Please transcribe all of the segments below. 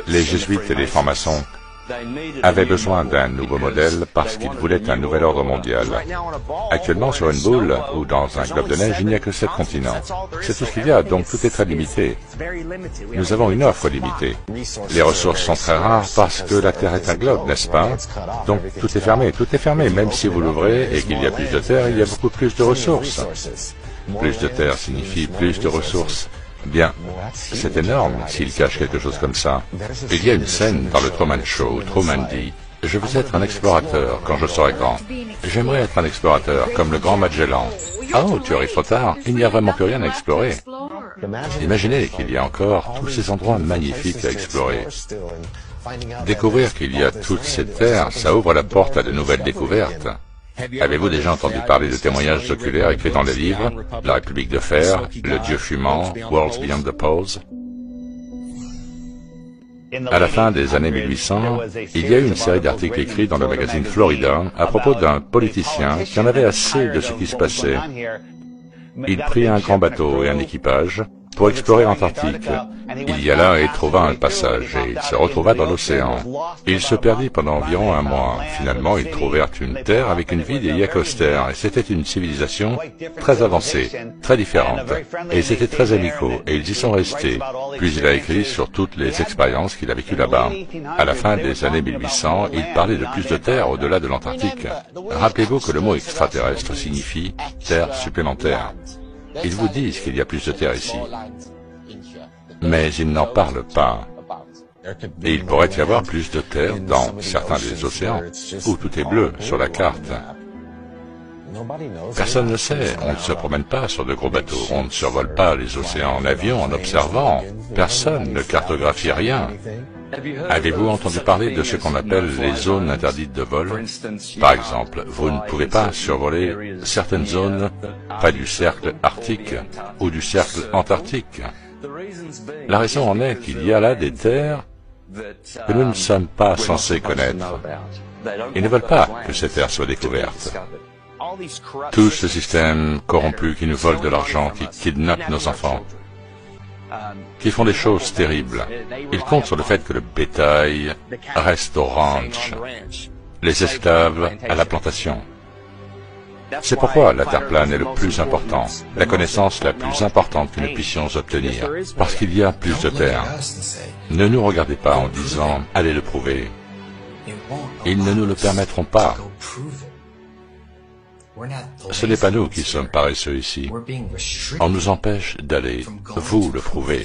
Les jésuites et les francs-maçons avaient besoin d'un nouveau modèle parce qu'ils voulaient un nouvel ordre mondial. Actuellement, sur une boule ou dans un globe de neige, il n'y a que 7 continents. C'est tout ce qu'il y a, donc tout est très limité. Nous avons une offre limitée. Les ressources sont très rares parce que la Terre est un globe, n'est-ce pas? Donc tout est fermé, même si vous l'ouvrez et qu'il y a plus de terre, il y a beaucoup plus de ressources. Plus de terre signifie plus de ressources. Bien, c'est énorme s'il cache quelque chose comme ça. Il y a une scène dans le Truman Show où Truman dit « Je veux être un explorateur quand je serai grand. J'aimerais être un explorateur comme le grand Magellan. » Oh, tu arrives trop tard, il n'y a vraiment plus rien à explorer. Imaginez qu'il y a encore tous ces endroits magnifiques à explorer. Découvrir qu'il y a toutes ces terres, ça ouvre la porte à de nouvelles découvertes. Avez-vous déjà entendu parler de témoignages oculaires écrits dans les livres, La République de Fer, Le Dieu fumant, Worlds Beyond the Poles? À la fin des années 1800, il y a eu une série d'articles écrits dans le magazine Florida à propos d'un politicien qui en avait assez de ce qui se passait. Il prit un grand bateau et un équipage pour explorer l'Antarctique. Il y alla et trouva un passage, et il se retrouva dans l'océan. Il se perdit pendant environ un mois. Finalement, ils trouvèrent une terre avec une vie des Yacosters, et c'était une civilisation très avancée, très différente. Et ils étaient très amicaux, et ils y sont restés. Puis il a écrit sur toutes les expériences qu'il a vécues là-bas. À la fin des années 1800, il parlait de plus de terre au-delà de l'Antarctique. Rappelez-vous que le mot extraterrestre signifie terre supplémentaire. Ils vous disent qu'il y a plus de terre ici, mais ils n'en parlent pas. Et il pourrait y avoir plus de terre dans certains des océans, où tout est bleu sur la carte. Personne ne sait, on ne se promène pas sur de gros bateaux, on ne survole pas les océans en avion en observant, personne ne cartographie rien. Avez-vous entendu parler de ce qu'on appelle les zones interdites de vol? Par exemple, vous ne pouvez pas survoler certaines zones près du cercle arctique ou du cercle antarctique. La raison en est qu'il y a là des terres que nous ne sommes pas censés connaître. Ils ne veulent pas que ces terres soient découvertes. Tout ce système corrompu qui nous vole de l'argent, qui kidnappe nos enfants, qui font des choses terribles. Ils comptent sur le fait que le bétail reste au ranch, les esclaves à la plantation. C'est pourquoi la Terre plane est le plus important, la connaissance la plus importante que nous puissions obtenir, parce qu'il y a plus de terre. Ne nous regardez pas en disant « allez le prouver ». Ils ne nous le permettront pas. Ce n'est pas nous qui sommes paresseux ici. On nous empêche d'aller vous le prouver.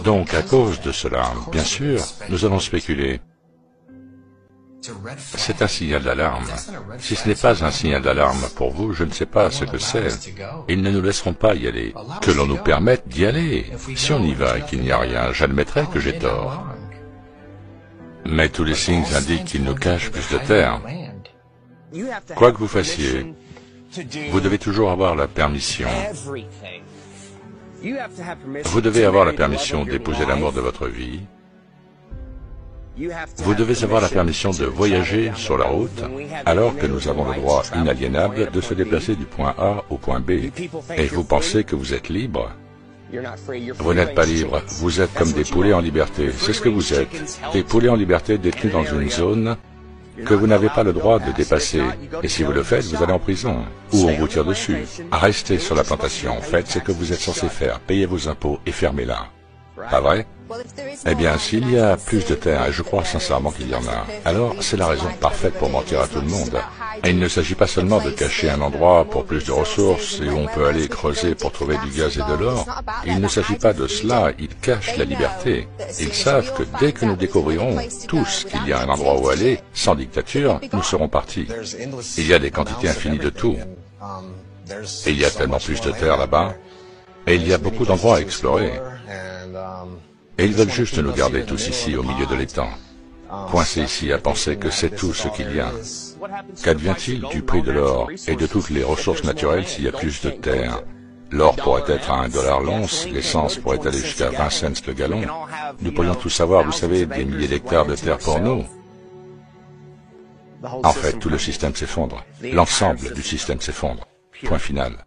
Donc, à cause de cela, bien sûr, nous allons spéculer. C'est un signal d'alarme. Si ce n'est pas un signal d'alarme pour vous, je ne sais pas ce que c'est. Ils ne nous laisseront pas y aller. Que l'on nous permette d'y aller. Si on y va et qu'il n'y a rien, j'admettrai que j'ai tort. Mais tous les signes indiquent qu'ils nous cachent plus de terre. Quoi que vous fassiez, vous devez toujours avoir la permission. Vous devez avoir la permission d'épouser l'amour de votre vie. Vous devez avoir la permission de voyager sur la route, alors que nous avons le droit inaliénable de se déplacer du point A au point B. Et vous pensez que vous êtes libre? Vous n'êtes pas libre, vous êtes comme des poulets en liberté. C'est ce que vous êtes. Des poulets en liberté détenus dans une zone que vous n'avez pas le droit de dépasser. Et si vous le faites, vous allez en prison, ou on vous tire dessus. Restez sur la plantation, faites ce que vous êtes censé faire, payez vos impôts et fermez-la. Pas vrai? Eh bien, s'il y a plus de terre, et je crois sincèrement qu'il y en a, alors c'est la raison parfaite pour mentir à tout le monde. Et il ne s'agit pas seulement de cacher un endroit pour plus de ressources et où on peut aller creuser pour trouver du gaz et de l'or. Il ne s'agit pas de cela, ils cachent la liberté. Ils savent que dès que nous découvrirons tous qu'il y a un endroit où aller, sans dictature, nous serons partis. Il y a des quantités infinies de tout. Et il y a tellement plus de terre là-bas. Et il y a beaucoup d'endroits à explorer. Et ils veulent juste nous garder tous ici au milieu de l'étang, coincés ici à penser que c'est tout ce qu'il y a. Qu'advient-il du prix de l'or et de toutes les ressources naturelles s'il y a plus de terre? L'or pourrait être à $1 l'once, l'essence pourrait aller jusqu'à 20 cents le gallon. Nous pourrions tous avoir, vous savez, des milliers d'hectares de terre pour nous. En fait, tout le système s'effondre. L'ensemble du système s'effondre. Point final.